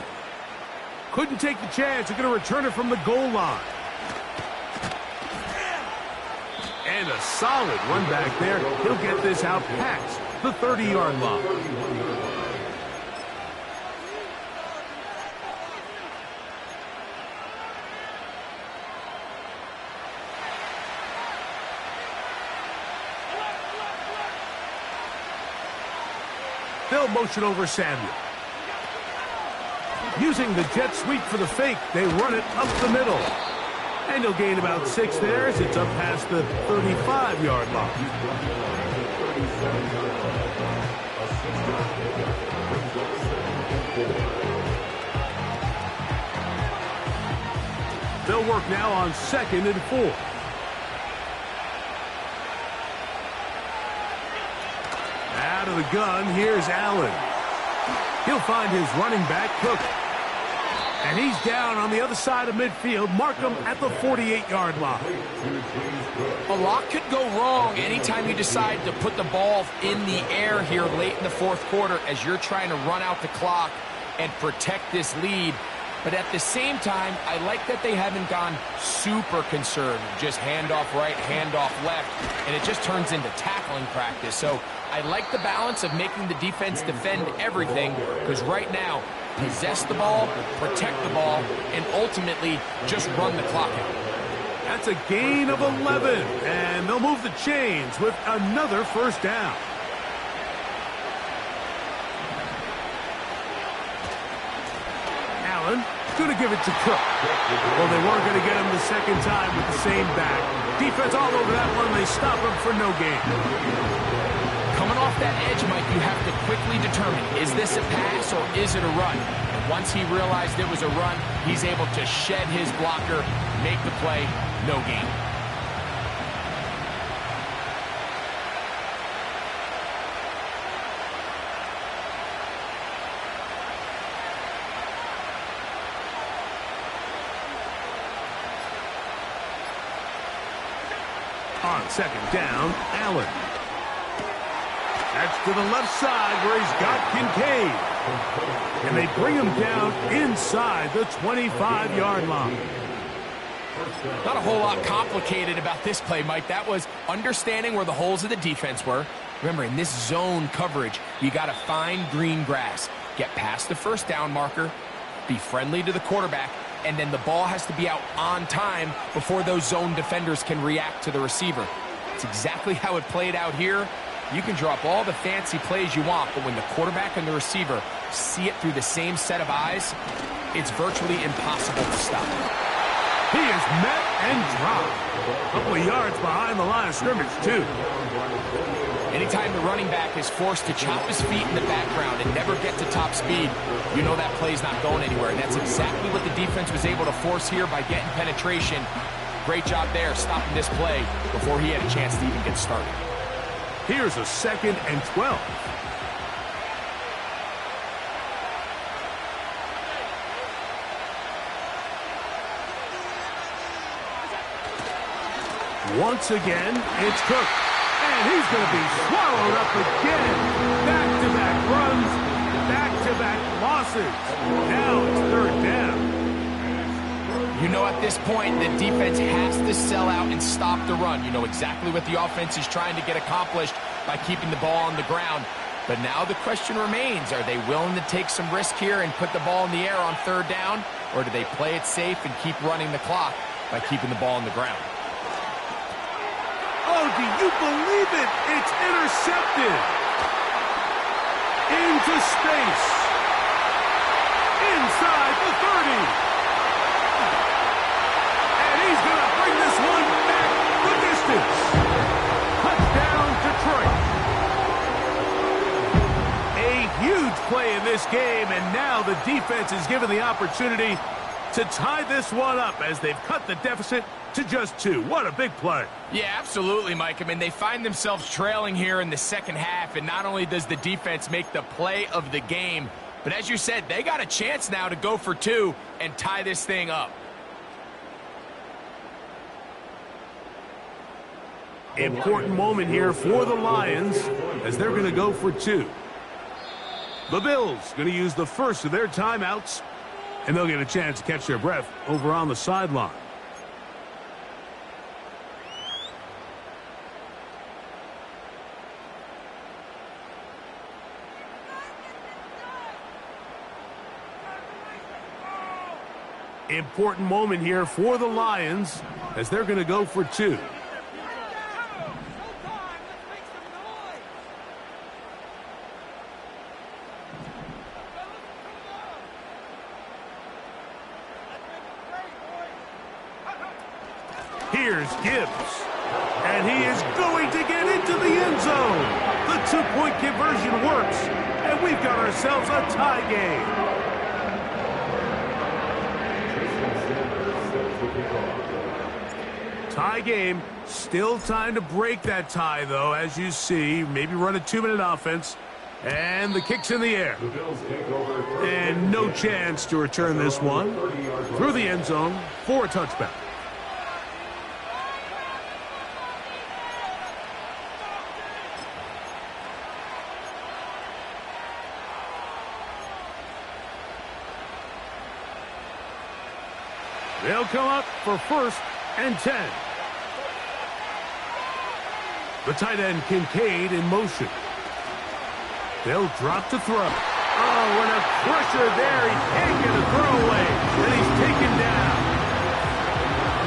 Couldn't take the chance. They're going to return it from the goal line. And a solid run back there. He'll get this out past the 30-yard line. They'll motion over Samuel. Using the jet sweep for the fake, they run it up the middle. And he'll gain about 6 there as it's up past the 35-yard line. They'll work now on 2nd and 4. Out of the gun, here's Allen. He'll find his running back, Cook. And he's down on the other side of midfield. Mark him at the 48-yard line.
A lot could go wrong anytime you decide to put the ball in the air here late in the fourth quarter as you're trying to run out the clock and protect this lead. But at the same time, I like that they haven't gone super conservative. Just handoff right, handoff left, and it just turns into tackling practice. So I like the balance of making the defense defend everything, because right now, possess the ball, protect the ball, and ultimately just run the clock out.
That's a gain of 11, and they'll move the chains with another first down. Allen going to give it to Cook. Well, they weren't going to get him the second time with the same back. Defense all over that one. They stop him for no gain.
Coming off that edge, Mike, you have to quickly determine, is this a pass or is it a run? And once he realized it was a run, he's able to shed his blocker, make the play, no gain.
On 2nd down, Allen. That's to the left side where he's got Kincaid. And they bring him down inside the 25-yard line.
Not a whole lot complicated about this play, Mike. That was understanding where the holes of the defense were. Remember, in this zone coverage, you got to find green grass. Get past the first down marker, be friendly to the quarterback, and then the ball has to be out on time before those zone defenders can react to the receiver. It's exactly how it played out here. You can drop all the fancy plays you want, but when the quarterback and the receiver see it through the same set of eyes, it's virtually impossible to stop.
He is met and dropped. A couple of yards behind the line of scrimmage, too.
Anytime the running back is forced to chop his feet in the background and never get to top speed, you know that play's not going anywhere. And that's exactly what the defense was able to force here by getting penetration. Great job there, stopping this play before he had a chance to even get started.
Here's a 2nd and 12. Once again, it's Cook. And he's going to be swallowed up again. Back-to-back runs, back-to-back losses. Now it's 3rd down.
You know at this point, the defense has to sell out and stop the run. You know exactly what the offense is trying to get accomplished by keeping the ball on the ground. But now the question remains, are they willing to take some risk here and put the ball in the air on 3rd down? Or do they play it safe and keep running the clock by keeping the ball on the ground?
Oh, do you believe it? It's intercepted. Into space. Inside the 30. And he's going to bring this one back the distance. Touchdown, Detroit. A huge play in this game, and now the defense is given the opportunity to tie this one up as they've cut the deficit to just 2. What a big play.
Yeah, absolutely, Mike. I mean, they find themselves trailing here in the second half, and not only does the defense make the play of the game, but as you said, they got a chance now to go for 2 and tie this thing up.
Important moment here for the Lions as they're going to go for two. The Bills going to use the first of their timeouts, and they'll get a chance to catch their breath over on the sideline. Important moment here for the Lions as they're going to go for two. Here's Gibbs, and he is going to get into the end zone. The two-point conversion works, and we've got ourselves a tie game. Tie game. Still time to break that tie, though, as you see. Maybe run a 2-minute offense. And the kick's in the air. And no chance to return this one through the end zone for a touchback. They'll come up for 1st and 10. The tight end Kincaid in motion. They'll drop to throw. Oh, what a pressure there. He can't get a throw away. And he's taken down.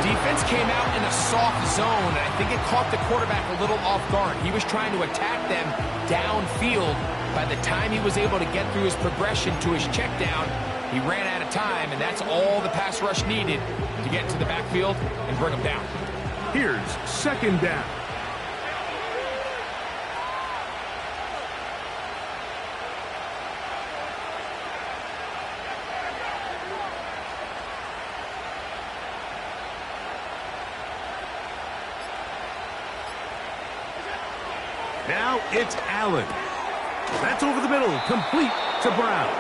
Defense came out in a soft zone, and I think it caught the quarterback a little off guard. He was trying to attack them downfield. By the time he was able to get through his progression to his check down, he ran out of time, and that's all the pass rush needed to get to the backfield and bring him down.
Here's 2nd down. Now it's Allen. That's over the middle, complete to Brown.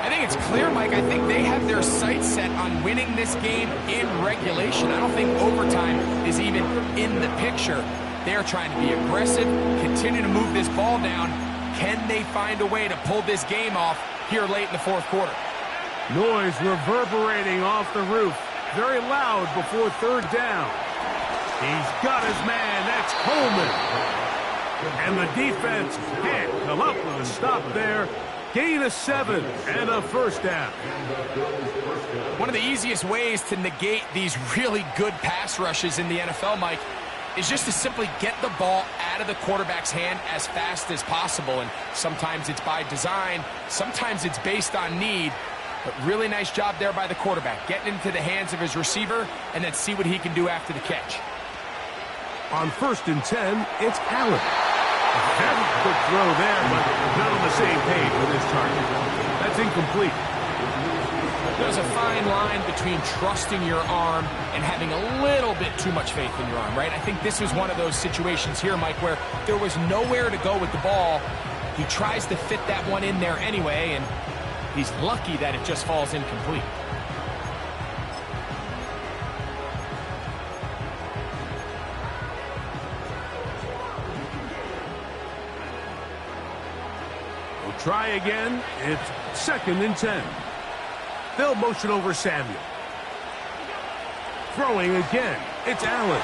I think it's clear, Mike. I think they have their sights set on winning this game in regulation. I don't think overtime is even in the picture. They're trying to be aggressive, continue to move this ball down. Can they find a way to pull this game off here late in the 4th quarter?
Noise reverberating off the roof. Very loud before 3rd down. He's got his man. That's Coleman. And the defense can't come up with a stop there. Gain of 7 and a 1st down.
One of the easiest ways to negate these really good pass rushes in the NFL, Mike, is just to simply get the ball out of the quarterback's hand as fast as possible. And sometimes it's by design, sometimes it's based on need. But really nice job there by the quarterback, getting into the hands of his receiver and then see what he can do after the catch.
On 1st and 10, it's Allen. Quick throw there, but not on the same page with his target. That's incomplete.
There's a fine line between trusting your arm and having a little bit too much faith in your arm, right? I think this was one of those situations here, Mike, where there was nowhere to go with the ball. He tries to fit that one in there anyway, and he's lucky that it just falls incomplete.
Try again. It's 2nd and 10. They'll motion over Samuel. Throwing again. It's Allen.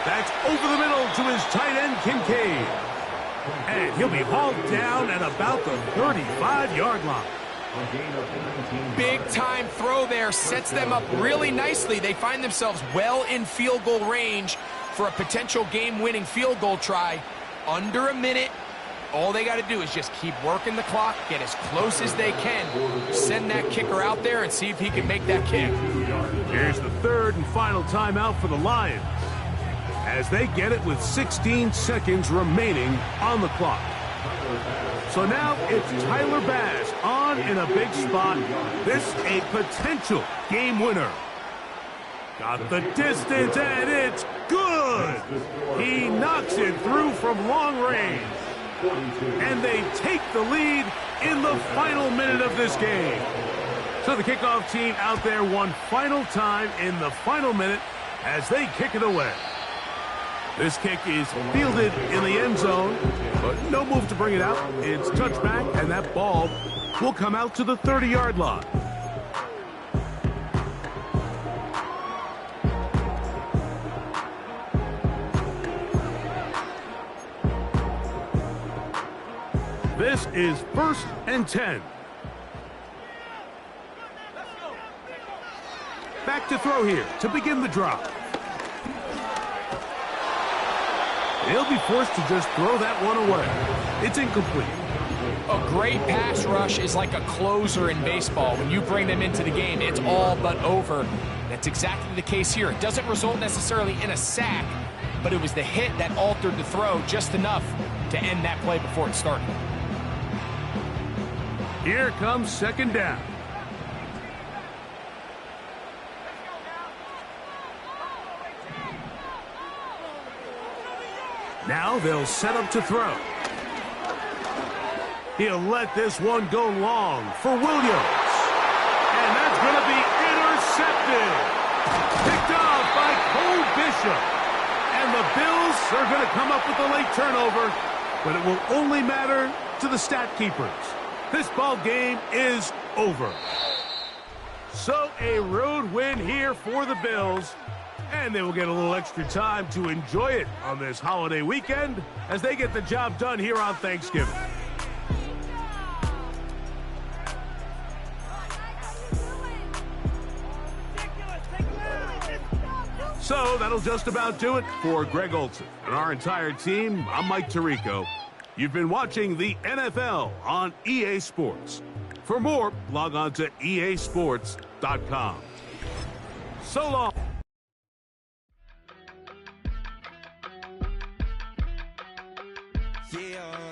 That's over the middle to his tight end, Kincaid. And he'll be hauled down at about the 35-yard line.
Big time throw there. Sets them up really nicely. They find themselves well in field goal range for a potential game-winning field goal try. Under a minute. All they got to do is just keep working the clock, get as close as they can, send that kicker out there and see if he can make that kick.
Here's the 3rd and final timeout for the Lions as they get it with 16 seconds remaining on the clock. So now it's Tyler Bass on in a big spot. This a potential game winner. Got the distance, and it's good. He knocks it through from long range. And they take the lead in the final minute of this game. So the kickoff team out there one final time in the final minute as they kick it away. This kick is fielded in the end zone, but no move to bring it out. It's touchback, and that ball will come out to the 30-yard line. This is 1st and 10. Back to throw here to begin the drive. He'll be forced to just throw that one away. It's incomplete.
A great pass rush is like a closer in baseball. When you bring them into the game, it's all but over. That's exactly the case here. It doesn't result necessarily in a sack, but it was the hit that altered the throw just enough to end that play before it started.
Here comes 2nd down. Now they'll set up to throw. He'll let this one go long for Williams. And that's going to be intercepted. Picked off by Cole Bishop. And the Bills are going to come up with a late turnover, but it will only matter to the stat keepers. This ball game is over. So a road win here for the Bills. And they will get a little extra time to enjoy it on this holiday weekend as they get the job done here on Thanksgiving. So that'll just about do it for Greg Olsen and our entire team. I'm Mike Tirico. You've been watching the NFL on EA Sports. For more, log on to easports.com. So long.
Yeah.